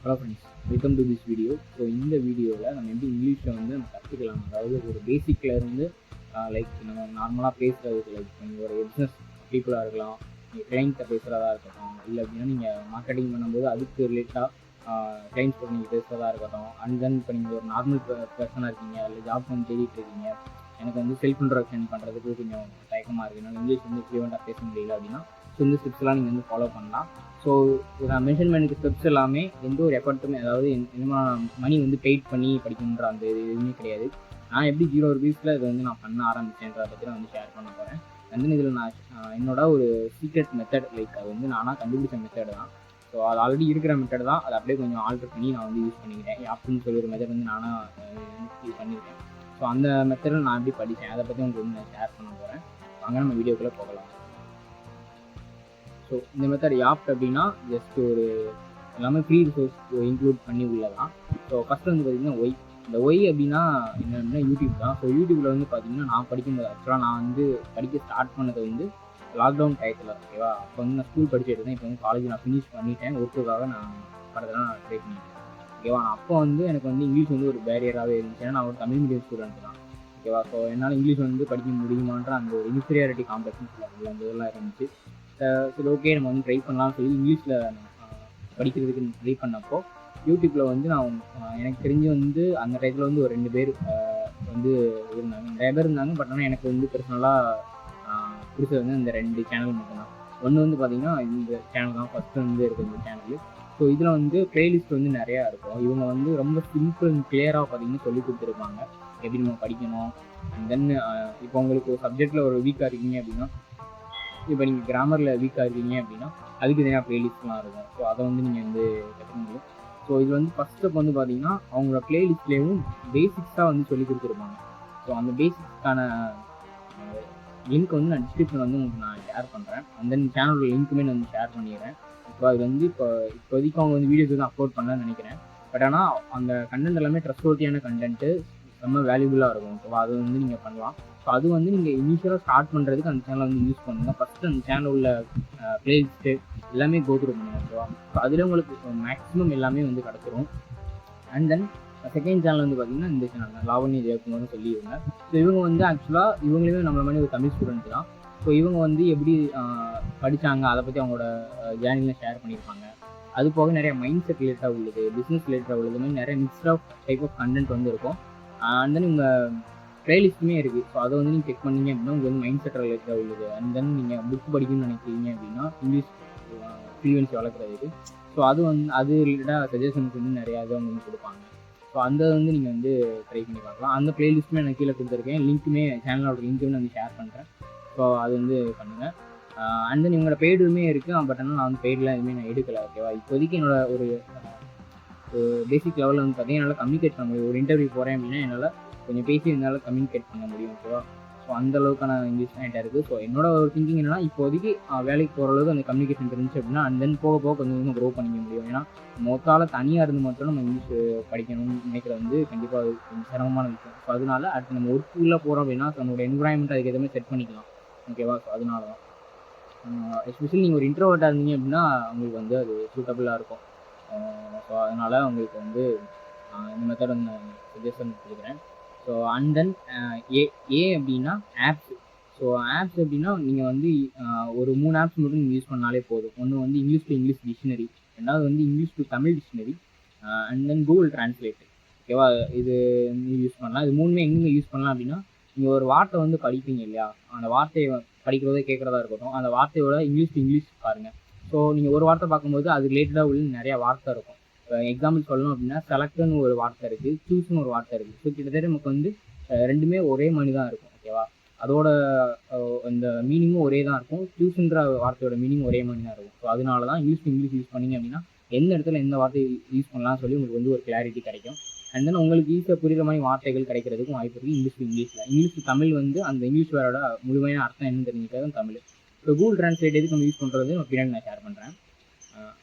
Hello friends, welcome to this video. So இந்த வீடியோவில் நம்ம எப்படி இங்கிலீஷை வந்து நம்ம கற்றுக்கலாம், அதாவது ஒரு பேசிக்கில் இருந்து லைக் நம்ம நார்மலாக பேசுகிறதுக்கு, லைக் நீங்கள் ஒரு பிஸ்னஸ் பீப்புளாக இருக்கலாம், நீங்கள் கிளைண்ட்டை பேசுகிறதா இருக்கட்டும், இல்லை அப்படின்னா நீங்கள் மார்க்கெட்டிங் பண்ணும்போது அதுக்கு ரிலேட்டாக கிளைண்ட்ஸ் கூட நீங்கள் பேசுகிறதா இருக்கட்டும். அண்ட் தென் இப்போ நீங்கள் ஒரு நார்மல் பர்சனாக இருக்கீங்க, இல்லை ஜாப் வந்து தேடிட்டு இருக்கீங்க, எனக்கு வந்து செல்ஃப் இன்ட்ரோடக்ஷன் பண்ணுறதுக்கு கொஞ்சம் தயக்கமாக இருக்குது, என்னால் இங்கிலீஷ் வந்து ஃப்ளூவெண்ட்டாக பேச முடியல அப்படின்னா ஸோ இந்த ஸ்டெப்ஸ்லாம் நீங்கள் வந்து ஃபாலோ பண்ணலாம். ஸோ நான் மென்ஷன் பண்ணிக்க ஸ்டெப்ஸ் எல்லாமே எந்த ஒரு எஃபர்ட்டுமே, அதாவது என்னமா மணி வந்து பெய்ட் பண்ணி படிக்கணுன்ற அந்த இது எதுவுமே கிடையாது. நான் எப்படி 0 ரூபீஸில் இதை வந்து நான் பண்ண ஆரம்பிச்சேன்றதை பற்றி நான் வந்து ஷேர் பண்ண போகிறேன். வந்து இதில் நான் என்னோட ஒரு சீக்ரெட் மெத்தட், லைக் அது வந்து நானாக கண்டுபிடிச்ச மெத்தட் தான். ஸோ அது ஆல்ரெடி இருக்கிற மெத்தட் தான், அதை அப்படியே கொஞ்சம் ஆல்டர் பண்ணி நான் வந்து யூஸ் பண்ணிக்கிட்டேன். அப்படின்னு சொல்லி ஒரு மெத்தட் வந்து நானாக யூஸ் பண்ணியிருக்கேன். ஸோ அந்த மெத்தடில் நான் எப்படி படித்தேன் அதை பற்றி உங்களுக்கு வந்து நான் ஷேர் பண்ண போகிறேன். அங்கே நம்ம வீடியோக்குள்ளே போகலாம். ஸோ இந்த மெத்தட் யாப்ட் அப்படின்னா ஜஸ்ட் ஒரு எல்லாமே ஃப்ரீ ரிசோர்ஸ் இன்க்ளூட் பண்ணி உள்ளதான். ஸோ ஃபஸ்ட்டு வந்து பார்த்திங்கன்னா ஒய். இந்த ஒய் அப்படின்னா என்னென்னா யூடியூப் தான். ஸோ யூடியூப்பில் வந்து பார்த்திங்கன்னா நான் படிக்கும்போது ஆக்சுவலாக நான் வந்து படிக்க ஸ்டார்ட் பண்ணது வந்து லாக்டவுன் டயத்தில், ஓகேவா. அப்போ வந்து நான் ஸ்கூல் படிச்சுட்டு இருந்தேன். இப்போ வந்து காலேஜ் நான் ஃபினிஷ் பண்ணிட்டேன். ஒர்க்குக்காக நான் படத்தெல்லாம் நான் ட்ரை பண்ணிட்டேன், ஓகேவா. நான் அப்போ வந்து எனக்கு வந்து இங்கிலீஷ் வந்து ஒரு பேரியராகவே இருந்துச்சு. ஏன்னா நான் ஒரு தமிழ் மீடியம் ஸ்டூடெண்ட் தான், ஓகேவா. ஸோ என்னால் இங்கிலீஷ் வந்து படிக்க முடியுமான்ற அந்த ஒரு இன்ஃபீரியாரிட்டி காம்ப்ளெக்ஸ்னு சொல்லுவாங்க, அந்த இதெல்லாம் இருந்துச்சு. சரி, ஓகே நம்ம வந்து ட்ரை பண்ணலாம்னு சொல்லி இங்கிலீஷில் படிக்கிறதுக்கு ட்ரை பண்ணப்போ யூடியூப்பில் வந்து நான் எனக்கு தெரிஞ்சு வந்து அந்த டயத்தில் வந்து ஒரு 2 பேர் வந்து இருந்தாங்க. நிறைய பேர் இருந்தாங்க, பட் ஆனால் எனக்கு வந்து பர்சனலாக பிடிச்சது வந்து இந்த 2 சேனல் மட்டும்தான். ஒன்று வந்து பார்த்திங்கன்னா இந்த சேனல் தான் ஃபஸ்ட்டு வந்து இருக்குது இந்த சேனல். ஸோ இதில் வந்து ப்ளேலிஸ்ட் வந்து நிறையா இருக்கும். இவங்க வந்து ரொம்ப சிம்பிள் அண்ட் கிளியராக பார்த்திங்கன்னா சொல்லி கொடுத்துருப்பாங்க எப்படி நம்ம படிக்கணும். அண்ட் தென் இப்போ உங்களுக்கு ஒரு சப்ஜெக்டில் ஒரு வீக்காக இருக்கீங்க அப்படின்னா, இப்போ நீங்கள் கிராமரில் வீக்காக இருக்கீங்க அப்படின்னா அதுக்கு தனியாக ப்ளேலிஸ்ட்லாம் இருக்கும். ஸோ அதை வந்து நீங்கள் வந்து கற்றுக்க முடியும். ஸோ இது வந்து ஃபஸ்ட் ஸ்டெப் வந்து பார்த்திங்கன்னா அவங்களோட ப்ளேலிஸ்ட்லேயும் பேசிக்ஸாக வந்து சொல்லி கொடுத்துருப்பாங்க. ஸோ அந்த பேசிக்ஸ்க்கான லிங்க் வந்து நான் டிஸ்கிரிப்ஷனில் வந்து உங்களுக்கு நான் ஷேர் பண்ணுறேன். அந்த சேனலோட லிங்க்குமே நான் வந்து ஷேர் பண்ணிடுறேன். இப்போ அது வந்து இப்போதைக்கு அவங்க வந்து வீடியோஸ் வந்து அப்லோட் பண்ணலான்னு நினைக்கிறேன். பட் ஆனால் அந்த கண்டென்ட் எல்லாமே ட்ரஸ்ட்வொர்த்தியான கண்டென்ட்டு, ரொம்ப வேல்யூபுளாக இருக்கும். ஸோ அது வந்து நீங்கள் பண்ணலாம். ஸோ அது வந்து நீங்கள் இனிஷியலாக ஸ்டார்ட் பண்ணுறதுக்கு அந்த சேனலை வந்து யூஸ் பண்ணுங்கள். ஃபஸ்ட்டு அந்த சேனல் உள்ள ப்ளேலிஸ்ட்டு எல்லாமே கோத்ரூ பண்ணுங்கள், ஓகேவா. ஸோ அதில் உங்களுக்கு மேக்ஸிமம் எல்லாமே வந்து கிடச்சிரும். அண்ட் தென் செகண்ட் சேனல் வந்து பார்த்திங்கன்னா இந்த சேனல் தான், லாவண்யா ஜெயக்குமார்னு சொல்லி இவங்க. ஸோ இவங்க வந்து ஆக்சுவலாக இவங்களுமே நம்மள மாதிரி ஒரு தமிழ் ஸ்டூடெண்ட் தான். ஸோ இவங்க வந்து எப்படி படித்தாங்க அதை பற்றி அவங்களோட ஜேர்னியில் ஷேர் பண்ணியிருப்பாங்க. அது போக நிறைய மைண்ட் செட் ரிலேட்டாக உள்ளது, பிஸ்னஸ் ரிலேட்டாக உள்ளது, மாதிரி நிறைய mixed of type of content வந்து இருக்கும். அண்ட் தென் உங்கள் ப்ளேலிஸ்ட்டுமே இருக்குது. ஸோ அதை வந்து நீங்கள் செக் பண்ணிங்க அப்படின்னா உங்களுக்கு வந்து மைண்ட் செட் ரிலேட்டாக உள்ளது. அண்ட் தென் நீங்கள் புக் படிக்கணும்னு நினைக்கிறீங்க அப்படின்னா இங்கிலீஷ் ஃப்ளூயன்சி வளர்க்குறதுக்கு, ஸோ அது வந்து அது ரிலேட்டாக சஜஷன்ஸ் வந்து நிறையா இது அவங்க வந்து கொடுப்பாங்க. ஸோ அந்த வந்து நீங்கள் வந்து ட்ரை பண்ணி பார்க்கலாம். அந்த ப்ளேலிஸ்ட்டுமே நான் கீழே கொடுத்துருக்கேன். லிங்க்குமே சேனலோட லிங்க்குமே நான் வந்து ஷேர் பண்ணுறேன். ஸோ அது வந்து பண்ணுங்கள். அண்ட் தென் இவங்களோட பெய்டுமே இருக்குது. பட் ஆனால் நான் வந்து பெய்டெலாம் எதுவுமே நான் எடுக்கலை, ஓகேவா. இப்போதைக்கு என்னோட ஒரு பேசிக் லெவலில் வந்து பார்த்தீங்கன்னா என்னால் கம்யூனிகேட் பண்ண முடியும். ஒரு இன்டர்வியூ போகிறேன் அப்படின்னா என்னால் கொஞ்சம் பேசி என்னால் கம்யூனிகேட் பண்ண முடியும், ஓகேவா. ஸோ அந்த அளவுக்கான இங்கிலீஷ் தான் என்கிட்ட இருக்குது. ஸோ என்னோட ஒரு திங்கிங் என்னன்னா, இப்போதைக்கு வேலைக்கு போகிற அளவுக்கு அந்த கம்யூனிகேஷன் இருந்துச்சு அப்படின்னா அண்ட் தென் போக போக கொஞ்சம் கொஞ்சம் க்ரோ பண்ணிக்க முடியும். ஏன்னா மொத்தால் தனியாக இருந்து மாத்திரம் நம்ம இங்கிலீஷ் படிக்கணும்னு நினைக்கிறது வந்து கண்டிப்பாக அது கொஞ்சம் சிரமமான விஷயம். ஸோ அதனால அடுத்து நம்ம ஒர்க்குள்ளே போகிறோம் அப்படின்னா நம்மளோட என்விரான்மெண்ட் அதுக்கு எதுவுமே செட் பண்ணிக்கலாம், ஓகேவா. ஸோ அதனால தான் எஸ்பெஷலி நீங்கள் ஒரு இன்ட்ரோவர்ட்டாக இருந்தீங்க அப்படின்னா உங்களுக்கு வந்து அது சூட்டபுளாக இருக்கும். ஸோ அதனால் உங்களுக்கு வந்து இந்த மெத்தட் வந்து நான் சஜஷன் கொடுக்குறேன். ஸோ அண்ட் தென் ஏ அப்படின்னா ஆப்ஸ். ஸோ ஆப்ஸ் அப்படின்னா நீங்கள் வந்து ஒரு 3 ஆப்ஸ் மட்டும் நீங்கள் யூஸ் பண்ணாலே போதும். ஒன்று வந்து இங்கிலீஷ் டு இங்கிலீஷ் டிக்ஷனரி, ரெண்டாவது வந்து English to Tamil dictionary, and then Google translate, ஓகேவா. இது நீங்கள் யூஸ் பண்ணலாம். இது 3மே எங்கே யூஸ் பண்ணலாம் அப்படின்னா, நீங்கள் ஒரு வார்த்தை வந்து படிப்பீங்க இல்லையா, அந்த வார்த்தையை படிக்கிறதோ கேட்குறதா இருக்கட்டும், அந்த வார்த்தையோட இங்கிலீஷ் டு இங்கிலீஷ் பாருங்கள். ஸோ நீங்கள் ஒரு வார்த்தை பார்க்கும்போது அது ரிலேட்டடாக உள்ள நிறையா வார்த்தை இருக்கும். எக்ஸாம்பிள் சொல்லணும் அப்படின்னா செலக்ட்னு ஒரு வார்த்தை இருக்குது, சூஸ்னு ஒரு வார்த்தை இருக்குது. ஸோ கிட்டத்தட்ட நமக்கு வந்து ரெண்டுமே ஒரே மாதிரி தான் இருக்கும், ஓகேவா. அதோட அந்த மீனிங்கும் ஒரே தான் இருக்கும். சூஸ்ன்ற வார்த்தையோட மீனிங் ஒரே மாதிரி தான் இருக்கும். ஸோ அதனால தான் இங்கிலீஷ் டு இங்கிலீஷ் யூஸ் பண்ணிங்க அப்படின்னா எந்த இடத்துல எந்த வார்த்தை யூஸ் பண்ணலாம்னு சொல்லி உங்களுக்கு வந்து ஒரு கிளாரிட்டி கிடைக்கும். அண்ட் தென் உங்களுக்கு ஈஸியாக புரிகிற மாதிரி வார்த்தைகள் கிடைக்கிறதுக்கும் வாய்ப்பு இருக்குது இங்கிலீஷ் டு இங்கிலீஷில். இங்கிலீஷ் டு தமிழ் வந்து அந்த இங்கிலீஷ் வேரோட முழுமையான அர்த்தம் என்னன்னு தெரிஞ்சுக்கிறது தமிழ். ஸோ கூகுள் டிரான்ஸ்லேட் எதுக்கு நம்ம யூஸ் பண்ணுறது பின்னாடி நான் ஷேர் பண்ணுறேன்.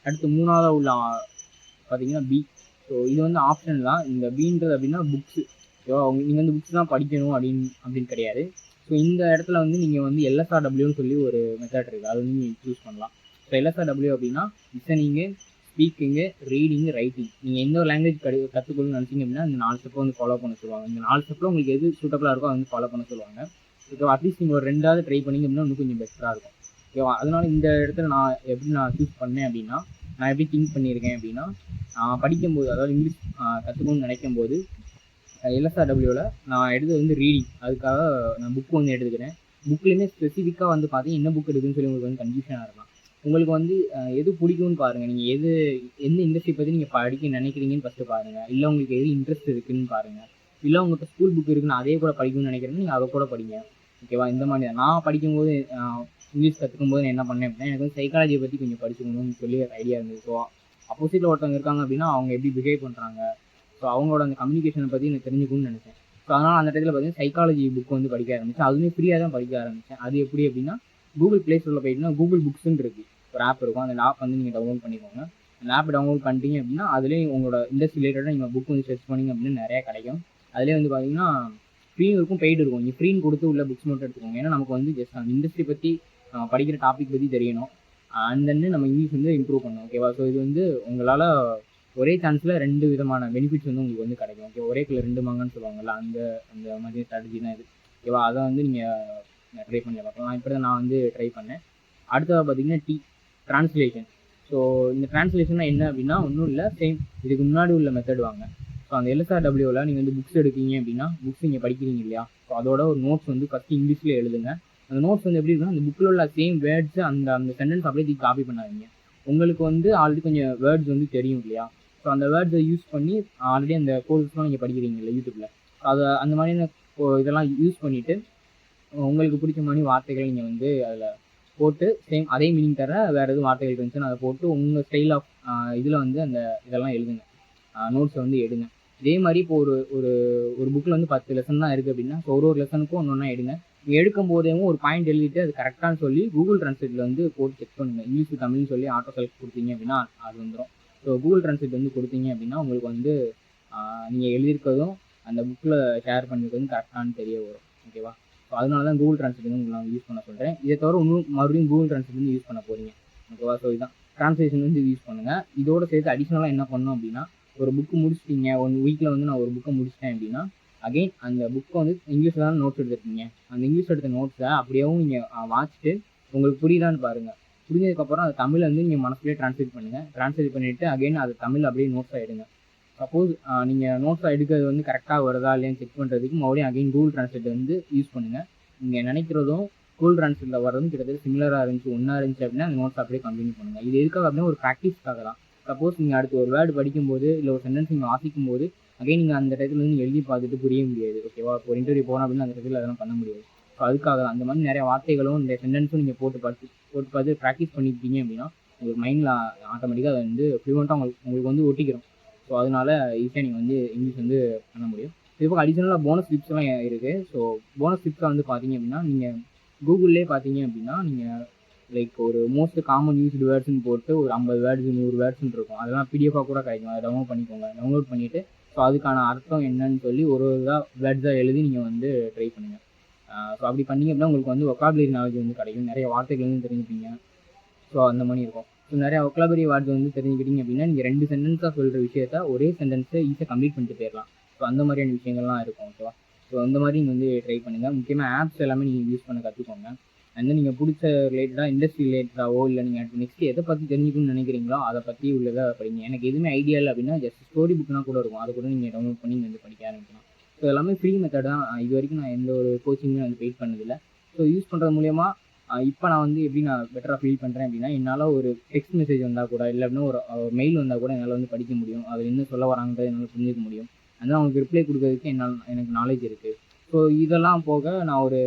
அடுத்து 3வது உள்ள பார்த்தீங்கன்னா பி. ஸோ இது வந்து ஆப்ஷன் தான். இந்த பீன்றது அப்படின்னா புக்ஸு, ஓகேவா. நீங்கள் வந்து புக்ஸ் தான் படிக்கணும் அப்படின்னு கிடையாது. ஸோ இந்த இடத்துல வந்து நீங்கள் வந்து LSRWன்னு சொல்லி ஒரு மெத்தட் இருக்குது, அது வந்து நீங்கள் சூஸ் பண்ணலாம். ஸோ LSRW அப்படின்னா லிசனிங்கு, ஸ்பீக்கிங்கு, ரீடிங்கு, ரைட்டிங். நீங்கள் எந்த ஒரு லாங்குவேஜ் கற்றுக்கணும்னு நினச்சிங்க அப்படின்னா இந்த 4 ஸ்டெப்பை வந்து ஃபாலோ பண்ண சொல்லுவாங்க. இந்த 4 ஸ்டெப்பில் உங்களுக்கு எது சூட்டபுளாக இருக்கோ அதை வந்து ஃபாலோ பண்ண சொல்லுவாங்க. ஓகேவா? அட்லீஸ்ட் நீங்கள் ஒரு 2ஆவது ட்ரை பண்ணிங்க அப்படின்னா இன்னும் கொஞ்சம் பெட்டராக இருக்கும். ஓகேவா? அதனால இந்த இடத்துல நான் சூஸ் பண்ணேன் அப்படின்னா, நான் எப்படி திங்க் பண்ணியிருக்கேன் அப்படின்னா, நான் படிக்கும்போது, அதாவது இங்கிலீஷ் கற்றுக்கணும்னு நினைக்கும் போது LSRWவில் நான் எடுத்தது வந்து ரீடிங். அதுக்காக நான் புக்கு வந்து எடுத்துக்கிறேன். புக்லேயுமே ஸ்பெசிஃபிக்காக வந்து பார்த்தீங்கன்னா என்ன புக் எடுக்குன்னு சொல்லி உங்களுக்கு வந்து கன்ஃபியூஷனாக இருக்கலாம். உங்களுக்கு வந்து எது பிடிக்கும்னு பாருங்கள். நீங்கள் எந்த இண்டஸ்ட்ரி பற்றி நீங்கள் படிக்க நினைக்கிறீங்கன்னு ஃபஸ்ட்டு பாருங்கள். இல்லை உங்களுக்கு எது இன்ட்ரெஸ்ட் இருக்குதுன்னு பாருங்கள். இல்லை உங்கள்கிட்ட ஸ்கூல் புக் இருக்குன்னு அதே கூட படிக்கணும்னு நினைக்கிறேன்னா நீங்கள் அதை கூட படிங்க. ஓகேவா? இந்த மாதிரி தான் நான் படிக்கும்போது இங்கிலீஷ் கற்றுக்கும் போது என்ன பண்ணேன் அப்படின்னா, எனக்கு வந்து சைக்காலஜியை பற்றி கொஞ்சம் படிச்சுக்கணும்னு சொல்லி ஒரு ஐடியா இருந்தது. ஸோ அப்போசிட்டில் ஒருத்தவங்க இருக்காங்க அப்படின்னா அவங்க எப்படி பிஹேவ் பண்ணுறாங்க, ஸோ அவங்களோட அந்த கம்யூனிகேஷனை பற்றி எனக்கு தெரிஞ்சுக்கணும்னு நினச்சேன். ஸோ அதனால் அந்த இடத்துல பார்த்தீங்கன்னா சைக்காலஜி புக் வந்து படிக்க ஆரம்பித்தேன். அதுவுமே ஃப்ரீயாக தான் படிக்க ஆரம்பித்தேன். அது எப்படி அப்படின்னா, கூகுள் ப்ளே ஸ்டோரில் போயிட்டுனா கூகுள் புக்ஸ்ன்னு இருக்குது ஒரு ஆப் இருக்கும். அந்த ஆப் வந்து நீங்கள் டவுன்லோட் பண்ணிக்கோங்க. அந்த ஆப் டவுன்லோட் பண்ணிட்டீங்க அப்படின்னா அதிலே உங்களோட இண்டஸ்ட்ரி ரிலேட்டடாக நீங்கள் புக் வந்து சர்ச் பண்ணிங்க அப்படின்னு நிறையா கிடைக்கும். அதிலே வந்து பார்த்தீங்கன்னா ஃப்ரீயும் இருக்கும், பெய்டு இருக்கும். நீங்கள் ஃப்ரீன்னு கொடுத்து உள்ள புக்ஸ் மட்டும் எடுத்துக்கோங்க. ஏன்னா நமக்கு வந்து ஜஸ்ட் அந்த இண்டஸ்ட்ரி பற்றி படிக்கிற டாபிக் பற்றி தெரியணும். அண்ட் தென் நம்ம இங்கிலீஷ் வந்து இம்ப்ரூவ் பண்ணணும். ஓகேவா? ஸோ இது வந்து உங்களால் ஒரே சான்ஸில் 2 விதமான பெனிஃபிட்ஸ் வந்து உங்களுக்கு வந்து கிடைக்கும். ஓகே, ஒரே கல்ல 2 மாங்கன்னு சொல்லுவாங்கல்ல, அந்த மாதிரி ஸ்ட்ராட்டஜி தான் இது. ஓகேவா? அதை வந்து நீங்கள் ட்ரை பண்ணி பார்க்கலாம். இப்படி தான் நான் வந்து ட்ரை பண்ணேன். அடுத்ததாக பார்த்தீங்கன்னா ட்ரான்ஸ்லேஷன். ஸோ இந்த ட்ரான்ஸ்லேஷன்னா என்ன அப்படின்னா ஒன்றும் இல்லை, சேம் இதுக்கு முன்னாடி உள்ள மெத்தட் வாங்க. ஸோ அந்த LSRWவில் நீங்கள் வந்து புக்ஸ் எடுக்கீங்க அப்படின்னா, புக்ஸ் நீங்கள் படிக்கிறீங்க இல்லையா, ஸோ அதோட ஒரு நோட்ஸ் வந்து ஃபஸ்ட்டு இங்கிலீஷில் எழுதுங்க. அந்த நோட்ஸ் வந்து எப்படி இருக்குன்னா, அந்த புக்கில் உள்ள சேம் வேர்ட்ஸ் அந்த சென்டென்ஸ் அப்படியே காப்பி பண்ணாதீங்க. உங்களுக்கு வந்து ஆல்ரெடி கொஞ்சம் வேர்ட்ஸ் வந்து தெரியும் இல்லையா, ஸோ அந்த வேர்ட்ஸை யூஸ் பண்ணி ஆல்ரெடி அந்த கோர்ஸ்லாம் நீங்கள் படிக்கிறீங்க இல்லை யூடியூப்பில், அதை அந்த மாதிரியான இதெல்லாம் யூஸ் பண்ணிவிட்டு உங்களுக்கு பிடிச்ச மாதிரி வார்த்தைகளை நீங்கள் வந்து அதில் போட்டு சேம் அதே மீனிங் தர வேறு எதுவும் வார்த்தைகள் இருந்துச்சுன்னு அதை போட்டு உங்கள் ஸ்டைல் ஆஃப் இதில் வந்து அந்த இதெல்லாம் எழுதுங்க, நோட்ஸை வந்து எடுங்க. இதே மாதிரி இப்போ ஒரு புக்கில் வந்து 10 லெசன் தான் இருக்குது அப்படின்னா, ஸோ ஒரு லெசனுக்கும் ஒன்று ஒன்றா எடுங்க. நீங்கள் எடுக்கும் போதேவும் ஒரு பாயிண்ட் எழுதிட்டு அது கரெக்டானு சொல்லி கூகுள் ட்ரான்ஸ்லேட்டில் வந்து போட்டு செக் பண்ணுங்கள். இங்கிலீஷ் தமிழ்னு சொல்லி ஆட்டோ செலக்ட் கொடுத்தீங்க அப்படின்னா அது வந்துடும். ஸோ கூகுள் ட்ரான்ஸ்லேட் வந்து கொடுத்தீங்க அப்படின்னா உங்களுக்கு வந்து நீங்கள் எழுதியிருக்கிறதும் அந்த புக்கில் ஷேர் பண்ணியிருக்கிறதும் கரெக்டானு தெரிய வரும். ஓகேவா? ஸோ அதனால தான் கூகுள் ட்ரான்ஸ்லேட் வந்து உங்களுக்கு நான் யூஸ் பண்ண சொல்கிறேன். இதை தவிர இன்னும் மறுபடியும் கூகுள் ட்ரான்ஸ்லேட் வந்து யூஸ் பண்ண போகிறீங்க. ஓகேவா? ஸோ இதுதான் ட்ரான்ஸ்லேஷன் வந்து யூஸ் பண்ணுங்கள். இதோடு சேர்த்து அடிஷ்னலாக என்ன பண்ணணும் அப்படின்னா, ஒரு புக்கு முடிச்சிட்டிங்க, 1 வீக்கில் வந்து நான் ஒரு புக்கை முடிச்சிட்டேன் அப்படின்னா, அகெயின் அந்த புக்கை வந்து இங்கிலீஷில் தான் நோட்ஸ் எடுத்துருக்கீங்க. அந்த இங்கிலீஷ் எடுத்த நோட்ஸை அப்படியேவும் நீங்கள் வாசிச்சுட்டு உங்களுக்கு புரியுதான்னு பாருங்கள். புரிஞ்சதுக்கப்புறம் அதை தமிழை வந்து நீங்கள் மனசுலேயே ட்ரான்ஸ்லேட் பண்ணுங்கள். ட்ரான்ஸ்லேட் பண்ணிவிட்டு அகெயின் அது தமிழ் அப்படியே நோட்ஸாக எடுங்க. சப்போஸ் நீங்கள் நோட்ஸாக எடுக்கிறது வந்து கரெக்டாக வருதா இல்லையான்னு செக் பண்ணுறதுக்கு மறுபடியும் அகெயின் கூகுள் ட்ரான்ஸ்லேட் வந்து யூஸ் பண்ணுங்கள். நீங்கள் நினைக்கிறதும் கூகுள் ட்ரான்ஸ்லேட்டில் வர்றதும் கிட்டத்தட்ட சிமிலராக இருந்துச்சு, ஒன்றா இருந்துச்சு அப்படின்னா அந்த நோட்ஸ் அப்படியே கண்டினியூ பண்ணுங்கள். இது எதுக்காக அப்படின்னா ஒரு ப்ராக்டிஸ்க்காக தான். சப்போஸ் நீங்கள் அடுத்து ஒரு வேர்டு படிக்கும்போது இல்லை ஒரு சென்டென்ஸ் நீங்கள் வாசிக்கும் போது அகைன் நீங்கள் அந்த இடத்துல வந்து எழுதி பார்த்துட்டு புரிய முடியாது. ஓகேவா? இப்போ ஒரு இன்டர்வியூ போனோம் அப்படின்னா அந்த இடத்துல அதெல்லாம் பண்ண முடியாது. ஸோ அதுக்காக தான் அந்த மாதிரி நிறைய வார்த்தைகளும் இந்த சென்டென்ஸும் நீங்கள் போட்டு பார்த்து ப்ராக்டிஸ் பண்ணிக்கிட்டீங்க அப்படின்னா உங்களுக்கு மைண்டில் ஆட்டோமேட்டிக்காக அதை வந்து ஃப்ளூவெண்ட்டாக உங்களுக்கு வந்து ஒட்டிக்கிறோம். ஸோ அதனால ஈஸியாக நீங்கள் வந்து இங்கிலீஷ் வந்து பண்ண முடியும். இதுபோக அடிஷனலாக போனஸ் டிப்ஸ்லாம் இருக்குது. ஸோ போனஸ் டிப்ஸாக வந்து பார்த்தீங்க அப்படின்னா, நீங்கள் கூகுள்லேயே பார்த்தீங்க அப்படின்னா நீங்கள் லைக் ஒரு மோஸ்ட் காமன் யூஸ்டு வேர்ட்ஸ்ன்னு போட்டு ஒரு 50 வேர்ட்ஸ் 100 வேர்ட்ஸ்ன்னு இருக்கும். அதெல்லாம் பிடிஎஃபாக கூட கிடைக்கும். அதை டவுன்லோட் பண்ணிக்கோங்க. டவுன்லோட் பண்ணிவிட்டு ஸோ அதுக்கான அர்த்தம் என்னன்னு சொல்லி ஒரு இதாக வேர்ட்ஸாக எழுதி நீங்கள் வந்து ட்ரை பண்ணுங்கள். ஸோ அப்படி பண்ணிங்க அப்படின்னா உங்களுக்கு வந்து ஒக்காபுலரி நாலேஜ் வந்து கிடைக்கும். நிறைய வார்த்தைகள் வந்து தெரிஞ்சுப்பீங்க. ஸோ அந்த மாதிரி இருக்கும். ஸோ நிறையா ஒக்காபுலரி வேர்ட்ஸ் வந்து தெரிஞ்சுக்கிட்டீங்க அப்படின்னா நீங்கள் 2 சென்டென்ஸாக சொல்கிற விஷயத்த ஒரே சென்டென்ஸை ஈஸியாக கம்ப்ளீட் பண்ணிட்டு போயிடலாம். ஸோ அந்த மாதிரியான விஷயங்கள்லாம் இருக்கும். ஓகேவா? ஸோ அந்த மாதிரி நீங்கள் வந்து ட்ரை பண்ணுங்கள். முக்கியமாக ஆப்ஸ் எல்லாமே நீங்கள் யூஸ் பண்ண கற்றுக்கோங்க. அண்ட் நீங்கள் பிடிச்ச ரிலேட்டடாக இண்டஸ்ட்ரி ரிலேட்டடாவோ இல்லை நீங்கள் நெக்ஸ்ட் எதை பற்றி தெரிஞ்சுக்கணும்னு நினைக்கிறீங்களோ அதை பற்றி உள்ளதை படிங்க. எனக்கு எதுவுமே ஐடியா இல்லை அப்படின்னா ஜஸ்ட் ஸ்டோரி புக்னா கூட இருக்கும். அதை கூட நீங்கள் டவுன்லோட் பண்ணி வந்து படிக்க ஆரம்பிக்கலாம். ஸோ எல்லாமே ஃப்ரீ மெத்தட் தான். இது வரைக்கும் நான் எந்த ஒரு கோச்சிங்குமே வந்து பெய்ட் பண்ணதில்லை. ஸோ யூஸ் பண்ணுறது மூலயமா இப்போ நான் வந்து எப்படி நான் பெட்டராக ஃபீல் பண்ணுறேன் அப்படின்னா, என்னால் ஒரு டெக்ஸ்ட் மெசேஜ் வந்தால் கூட இல்லை அப்படின்னா ஒரு மெயில் வந்தால் கூட என்னால் வந்து படிக்க முடியும். அது என்ன சொல்ல வராங்கன்றதை என்னால் புரிஞ்சிக்க முடியும். அதனால் அவங்களுக்கு ரிப்ளை கொடுக்கறதுக்கு எனக்கு நாலேஜ் இருக்குது. ஸோ இதெல்லாம் போக நான் ஒரு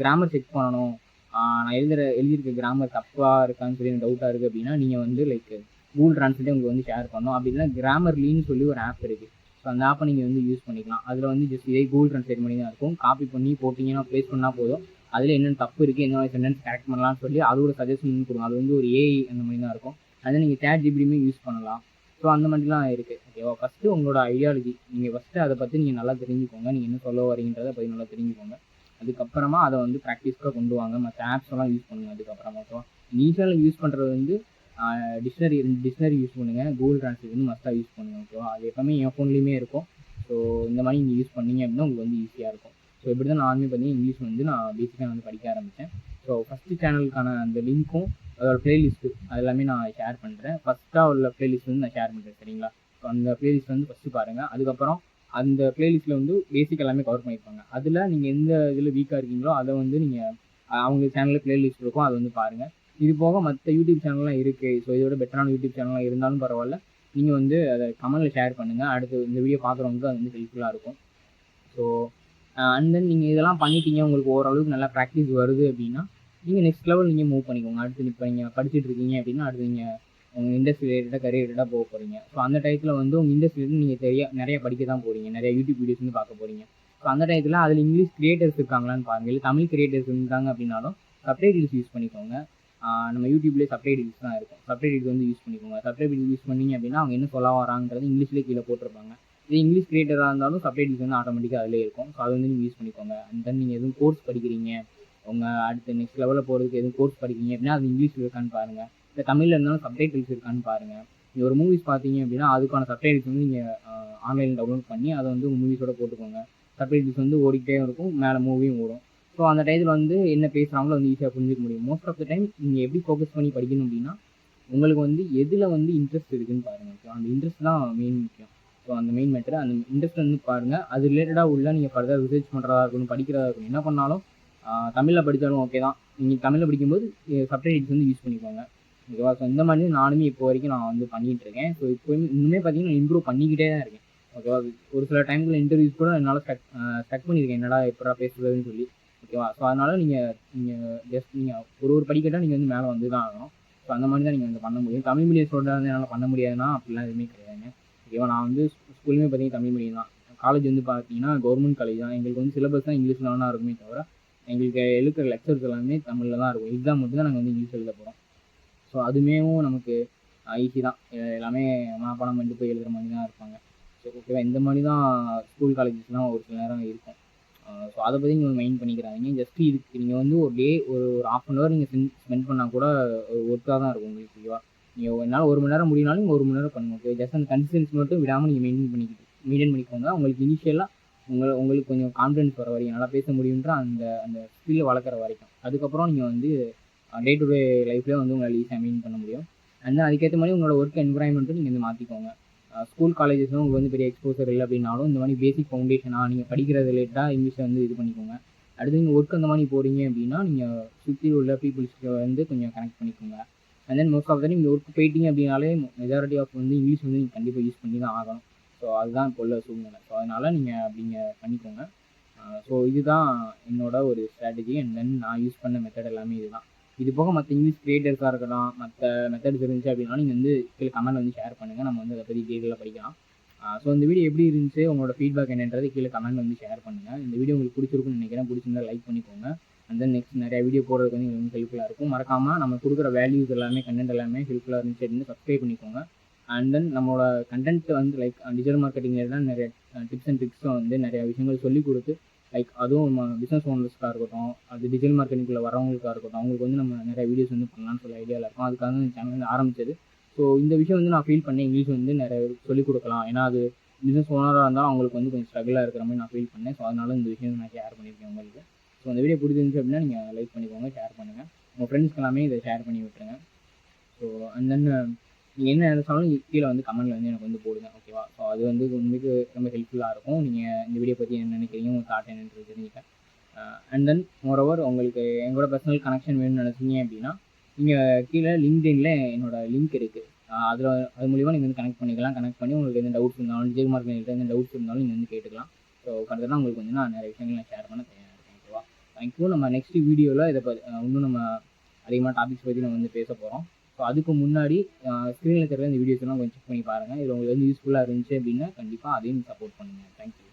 கிராமர் செக் பண்ணணும், நான் எழுதியிருக்க கிராமர் தப்பாக இருக்கான்னு சொல்லி எனக்கு டவுட்டாக இருக்குது அப்படின்னா நீங்கள் வந்து லைக் கூகுள் ட்ரான்ஸ்லேட்டே உங்களுக்கு வந்து ஷேர் பண்ணணும். அப்படி இல்லைன்னா கிராமர்லின்னு சொல்லி ஒரு ஆப் இருக்குது. ஸோ அந்த ஆப்பை நீங்கள் வந்து யூஸ் பண்ணிக்கலாம். அதில் வந்து ஜஸ்ட் இதே கூகுள் ட்ரான்ஸ்லேட் பண்ணி தான் இருக்கும். காப்பி பண்ணி போட்டிங்கன்னா ப்ளேஸ் பண்ணால் போதும். அதில் என்னென்ன தப்பு இருக்குது, என்ன மாதிரி சென்டென்ஸ் கரெக்ட் பண்ணலாம்னு சொல்லி அதோட சஜஷன் கொடுங்க. அது வந்து ஒரு ஏஐ அந்த மாதிரி தான் இருக்கும். அதை நீங்கள் ChatGPTயுமே யூஸ் பண்ணலாம். ஸோ அந்த மாதிரிலாம் இருக்குது. ஓகேவா? ஃபஸ்ட்டு உங்களோட ஐடியாலஜி நீங்கள் ஃபஸ்ட்டு அதை பற்றி நீங்கள் நல்லா தெரிஞ்சுக்கோங்க. நீங்கள் என்ன சொல்ல வரீங்கன்றதை பற்றி நல்லா தெரிஞ்சுக்கோங்க. அதுக்கப்புறமா அதை வந்து ப்ராக்டிஸ்க்காக கொண்டு வாங்க. மற்ற ஆப்ஸ் எல்லாம் யூஸ் பண்ணுங்கள். அதுக்கப்புறமா ஓகேவா? இனிஷியல் யூஸ் பண்ணுறது வந்து டிக்ஷனரி யூஸ் பண்ணுங்கள். கூகுள் ட்ரான்ஸ்லேட் வந்து மஸ்ட்டாக யூஸ் பண்ணுங்கள். ஓகேவா? அது எப்போவுமே என் ஃபோன்லேயுமே இருக்கும். ஸோ இந்த மாதிரி நீங்கள் யூஸ் பண்ணீங்க அப்படின்னா உங்களுக்கு வந்து ஈஸியாக இருக்கும். ஸோ இப்படி தான் நானுமே பார்த்தீங்கன்னா இங்கிலீஷ் வந்து நான் பேசிக்காக வந்து படிக்க ஆரம்பித்தேன். ஸோ ஃபஸ்ட்டு சேனலுக்கான அந்த லிங்க்கும் அதோட ப்ளேலிஸ்ட்டு அது எல்லாமே நான் ஷேர் பண்ணுறேன். ஃபஸ்ட்டாக உள்ள ப்ளேலிஸ்ட் வந்து நான் ஷேர் பண்ணுறேன். சரிங்களா? ஸோ அந்த ப்ளேலிஸ்ட் வந்து ஃபஸ்ட்டு பாருங்கள். அதுக்கப்புறம் அந்த ப்ளேலிஸ்ட்டில் வந்து பேசிக் எல்லாமே கவர் பண்ணியிருப்பாங்க. அதில் நீங்கள் எந்த இதில் வீக்காக இருக்கீங்களோ அதை வந்து நீங்கள் அவங்க சேனலில் ப்ளேலிஸ்ட் இருக்கும், அதை வந்து பாருங்கள். இது போக மற்ற யூடியூப் சேனல்லாம் இருக்குது. ஸோ இதோட பெட்டரான யூடியூப் சேனல்லாம் இருந்தாலும் பரவாயில்ல, நீங்கள் வந்து அதை கமெண்ட்டில் ஷேர் பண்ணுங்கள். அடுத்து இந்த வீடியோ பார்க்குறவங்களுக்கு அது வந்து ஹெல்ப்ஃபுல்லாக இருக்கும். ஸோ அண்ட் தென் நீங்கள் இதெல்லாம் பண்ணிட்டீங்க, உங்களுக்கு ஓரளவுக்கு நல்லா ப்ராக்டிஸ் வருது அப்படின்னா நீங்கள் நெக்ஸ்ட் லெவல் நீங்கள் மூவ் பண்ணிக்கோங்க. அடுத்து இப்போ நீங்கள் படிச்சுட்டு இருக்கீங்க அப்படின்னா அடுத்து நீங்கள் உங்கள் இண்டஸ்ட்ரி ரிலேட்டடாக கரியர் ரிலேட்டடாக போக போகிறீங்க. ஸோ அந்த டயத்தில் வந்து உங்கள் இண்டஸ்ட்ரியிலேருந்து நீங்கள் நிறைய படிக்க தான் போகிறீங்க, நிறைய யூடியூப் வீடியோஸ் வந்து பார்க்க போகிறீங்க. ஸோ அந்த டயத்தில் அதில் இங்கிலீஷ் கிரியேட்டர்ஸ் இருக்காங்களான்னு பாருங்கள். இல்லை தமிழ் கிரியேட்டர்ஸ் இருந்தாங்க அப்படின்னாலும் சப்டைட்டில்ஸ் யூஸ் பண்ணிக்கோங்க. நம்ம யூடியூப்லேயே சப்டைட்டில்ஸ் தான் இருக்கும். சப்டைட்டில்ஸ் வந்து யூஸ் பண்ணிக்கோங்க. சப்டைட்டில்ஸ் யூஸ் பண்ணிங்க அப்படின்னா அவங்க என்ன சொல்ல வராங்கிறது இங்கிலீஷ்லேயே கீழே போட்டிருப்பாங்க. இது இங்கிலீஷ் கிரியேட்டராக இருந்தாலும் சப்டைட்டில்ஸ் வந்து ஆட்டோமேட்டிக்காக அதிலே இருக்கும். ஸோ அதை வந்து நீங்கள் யூஸ் பண்ணிக்கோங்க. அண்ட் தென் நீங்கள் எதுவும் கோர்ஸ் படிக்கிறீங்க, உங்கள் அடுத்த நெக்ஸ்ட் லெவலில் போகிறதுக்கு எதுவும் கோர்ஸ் படிக்கிறீங்க அப்படின்னா அது இங்கிலீஷில் இருக்கான்னு பாருங்கள். இல்லை தமிழில் இருந்தாலும் சப்டைட்டில்ஸ் இருக்கான்னு பாருங்கள். நீங்கள் ஒரு மூவிஸ் பார்த்தீங்க அப்படின்னா அதுக்கான சப்டைட்டில்ஸ் வந்து நீங்கள் ஆன்லைனில் டவுன்லோட் பண்ணி அதை வந்து உங்கள் மூவிஸோட போட்டுக்கோங்க. சப்டைட்டில்ஸ் வந்து ஓடிக்கிட்டே இருக்கும், மேலே மூவியும் ஓடும். ஸோ அந்த டைத்தில் வந்து என்ன பேசுகிறாங்களோ வந்து ஈஸியாக புரிஞ்சிக்க முடியும். மோஸ்ட் ஆஃப் த டைம் நீங்கள் எப்படி ஃபோக்கஸ் பண்ணி படிக்கணும் அப்படின்னா உங்களுக்கு வந்து எதில் வந்து இன்ட்ரெஸ்ட் இருக்குதுன்னு பாருங்கள். ஸோ அந்த இன்ட்ரெஸ்ட் தான் மெயின் முக்கியம். ஸோ அந்த மெயின் மேட்டர் அந்த இன்ட்ரெஸ்ட் வந்து பாருங்கள். அது ரிலேட்டடாக உள்ள நீங்கள் ஃபர்தர் ரிசர்ச் பண்ணுறதா இருக்கணும், படிக்கிறதா இருக்கணும், என்ன பண்ணாலும் தமிழில் படித்தாலும் ஓகே தான். நீங்கள் தமிழில் படிக்கும்போது சப்டைட்டில்ஸ் வந்து யூஸ் பண்ணிக்கோங்க. ஓகேவா? ஸோ இந்த மாதிரி நானுமே இப்போ வரைக்கும் நான் வந்து பண்ணிகிட்டு இருக்கேன். ஸோ இப்போ இன்னுமே பார்த்தீங்கன்னா நான் இம்ப்ரூவ் பண்ணிக்கிட்டே தான் இருக்கேன். ஓகேவா? ஒரு சில டைமில் இன்டர்வியூஸ் கூட என்னால் ஸ்டக் பண்ணியிருக்கேன், என்னடா எப்படா பேசுறதுன்னு சொல்லி. ஓகேவா? ஸோ அதனால் நீங்கள் ஜஸ்ட் நீங்கள் ஒரு படிக்கட்டாக நீங்கள் வந்து மேலே வந்து தான் ஆகணும். ஸோ அந்த மாதிரி தான் நீங்கள் வந்து பண்ண முடியும். தமிழ் மீடியம் ஸ்டூடெண்ட் வந்து என்னால் பண்ண முடியாதுன்னா அப்படிலாம் எதுவுமே கிடையாதுங்க. ஓகேவா? நான் வந்து ஸ்கூலுமே பார்த்தீங்கன்னா தமிழ் மீடியம் தான். காலேஜ் வந்து பார்த்தீங்கன்னா கவர்மெண்ட் காலேஜ் தான். எங்களுக்கு வந்து சிலபஸ் தான் இங்கிலீஷில் தான் இருக்குமே தவிர எங்களுக்கு எழுக்கிற லெக்சர்ஸ் எல்லாமே தமிழில் தான் இருக்கும். எக்ஸாம் மட்டும் தான் நாங்கள் வந்து இங்கிலீஷ் எழுத போகிறோம். ஸோ அதுமேவும் நமக்கு ஈஸி தான். எல்லாமே மனப்பாடம் பண்ணிட்டு போய் எழுதுகிற மாதிரி தான் இருப்பாங்க. ஸோ ஓகேவா? இந்த மாதிரி தான் ஸ்கூல் காலேஜஸ்லாம் ஒரு சில நேரம் இருக்கும். ஸோ அதை பற்றி நீங்கள் மைண்ட் பண்ணிக்கிறாங்க. ஜஸ்ட்டு இதுக்கு நீங்கள் வந்து ஒரு டே ஒரு 1/2 அன் ஹவர் நீங்கள் ஸ்பெண்ட் பண்ணால் கூட ஒர்க்காக தான் இருக்கும் உங்களுக்கு. ஓகேவா? நீங்கள் என்னால் 1 மணி நேரம் முடியினாலும் நீங்கள் 1 மணி நேரம் பண்ணுங்க. ஓகே, ஜஸ்ட் அந்த கன்சிஸ்டன்சி மட்டும் விடாமல் நீங்கள் மெயின்டைன் பண்ணிக்கோங்க. உங்களுக்கு இனிஷியலாக உங்களுக்கு கொஞ்சம் கான்ஃபிடன்ஸ் வர வரைக்கும், நல்லா பேச முடியுன்ற அந்த அந்த ஸ்கில்லை வளர்க்குற வரைக்கும். அதுக்கப்புறம் நீங்கள் வந்து டே டு டே லைஃப்லேயே வந்து உங்களால் ஈஸியாக மெயின்டைன் பண்ண முடியும். அண்ட் அதுக்கேற்ற மாதிரி உங்களோட ஒர்க் என்விரான்மெண்ட்டும் நீங்கள் வந்து மாற்றிக்கோங்க. ஸ்கூல் காலேஜஸ்லாம் உங்களுக்கு வந்து பெரிய எக்ஸ்போசர் இல்லை அப்படின்னாலும் இந்த மாதிரி பேசிக் ஃபவுண்டேஷனாக நீங்கள் படிக்கிறது ரிலேட்டாக இங்கிலீஷை வந்து இது பண்ணிக்கோங்க. அடுத்து நீங்கள் ஒர்க் அந்த மாதிரி போகிறீங்க அப்படின்னா நீங்கள் சுற்றி உள்ள பீப்புள்ஸ்க்கு வந்து கொஞ்சம் கனெக்ட் பண்ணிக்கோங்க. And then most of the நீங்கள் ஒர்க் போயிட்டீங்க அப்படின்னாலே மெஜாரிட்டி ஆஃப் வந்து இங்கிலீஷ் வந்து நீங்கள் கண்டிப்பாக யூஸ் பண்ணி தான் ஆகணும். ஸோ அதுதான் இப்போ உள்ள சூழ்நிலை. ஸோ அதனால் நீங்கள் அப்படிங்க பண்ணிக்கோங்க. ஸோ இதுதான் என்னோட ஒரு ஸ்ட்ராட்டஜி. அண்ட் தென் நான் யூஸ் பண்ண மெத்தட் எல்லாமே இதுதான். இது போக மற்ற இங்கிலீஷ் கிரியேட்டர்ஸாக இருக்கலாம், மற்ற மெத்தட்ஸ் இருந்துச்சு அப்படின்னா நீங்கள் வந்து கீழே கமெண்ட் வந்து ஷேர் பண்ணுங்கள். நம்ம வந்து அதை பற்றி டீட்டெயிலாக படிக்கலாம். ஸோ இந்த வீடியோ எப்படி இருந்துச்சு, உங்களோட ஃபீட்பேக் என்னன்றது கீழே கமெண்ட் வந்து ஷேர் பண்ணுங்கள். இந்த வீடியோ உங்களுக்கு பிடிச்சிருக்குன்னு நினைக்கிறேன். பிடிச்சிருந்தா லைக் பண்ணிக்கோங்க. அண்ட் தென் நெக்ஸ்ட் நிறையா வீடியோ போடுறதுக்கு வந்து உங்களுக்கு ஹெல்ப்ஃபுல்லாக இருக்கும். மறக்காமல் நம்ம கொடுக்குற வேல்யூஸ் எல்லாமே கண்டென்ட் எல்லாமே ஹெல்ப்ஃபுல்லாக இருந்துச்சு அப்படின்னு சப்ஸ்கிரைப் பண்ணிக்கோங்க. அண்ட் தென் நம்மளோட கண்டென்ட் வந்து லைக் டிஜிட்டல் மார்க்கெட்டிங்கில் நிறைய டிப்ஸ் அண்ட் ட்ரிக்ஸும் வந்து நிறையா விஷயங்கள் சொல்லிக் கொடுத்து லைக் அதுவும் நம்ம பிஸ்னஸ் ஓனர்ஸ்க்காக இருக்கட்டும், அது டிஜிட்டல் மார்க்கெட்டிங்குள்ளே வரவங்களுக்காக இருக்கட்டும், அவங்களுக்கு வந்து நம்ம நிறைய வீடியோஸ் வந்து பண்ணலான்னு சொல்லி ஐடியாவில் இருக்கும். அதுக்காக இந்த சேனல் வந்து ஆரம்பிச்சது. ஸோ இந்த விஷயம் வந்து நான் ஃபீல் பண்ணேன், இங்கிலீஷ் வந்து நிறைய சொல்லிக் கொடுக்கலாம். ஏன்னா அது பிஸ்னஸ் ஓனராக இருந்தாலும் அவங்களுக்கு வந்து கொஞ்சம் ஸ்ட்ரகிளாக இருக்கிற மாதிரி நான் ஃபீல் பண்ணேன். ஸோ அதனால இந்த விஷயம் நான் ஷேர் பண்ணியிருக்கேன் உங்களுக்கு. ஸோ இந்த வீடியோ பிடிச்சிருந்துச்சு அப்படின்னா நீங்கள் லைக் பண்ணிக்கோங்க, ஷேர் பண்ணுங்கள். உங்கள் ஃப்ரெண்ட்ஸ்க்கு எல்லாமே இதை ஷேர் பண்ணி விட்டுருங்க. ஸோ அண்ட் தென் நீங்கள் என்ன நினைச்சாலும் கீழே வந்து கமெண்ட்டில் வந்து எனக்கு வந்து போடுங்க. ஓகேவா? ஸோ அது வந்து உங்களுக்கு ரொம்ப ஹெல்ப்ஃபுல்லாக இருக்கும். நீங்கள் இந்த வீடியோ பற்றி என்ன நினைக்கிறீங்க, உங்கள் தாட் என்னன்றது தெரிஞ்சுக்க. அண்ட் தென் மோரோவர் உங்களுக்கு எங்களோட பர்சனல் கனெக்ஷன் வேணும்னு நினச்சிங்க அப்படின்னா நீங்கள் கீழே லிங்க்டின்ல என்னோட லிங்க் இருக்குது. அது மூலிமா நீங்கள் வந்து கனெக்ட் பண்ணிக்கலாம். கனெக்ட் பண்ணி உங்களுக்கு எந்த டவுட்ஸ் இருந்தாலும் டிஜிட்டல் மார்க்கெட்டிங்கில் எந்த டவுட்ஸ் இருந்தாலும் நீங்கள் வந்து கேட்டுக்கலாம். ஸோ ஃபர்தராக உங்களுக்கு வந்து நான் நிறைய விஷயங்கள் நான் ஷேர் பண்ண தயாராக இருக்கேன். ஓகேவா? தேங்க்யூ. நம்ம நெக்ஸ்ட் வீடியோவில் இதை இன்னும் நம்ம அதிகமாக டாபிக்ஸ் பற்றி நம்ம வந்து பேச போகிறோம். ஸோ அதுக்கு முன்னாடி ஸ்க்ரீனில் இருக்கிற இந்த வீடியோஸ் எல்லாம் கொஞ்சம் செக் பண்ணி பாருங்கள். இது உங்களுக்கு வந்து யூஸ்ஃபுல்லாக இருந்துச்சு அப்படின்னா கண்டிப்பாக அதையும் சப்போர்ட் பண்ணுங்கள். தேங்க்யூ.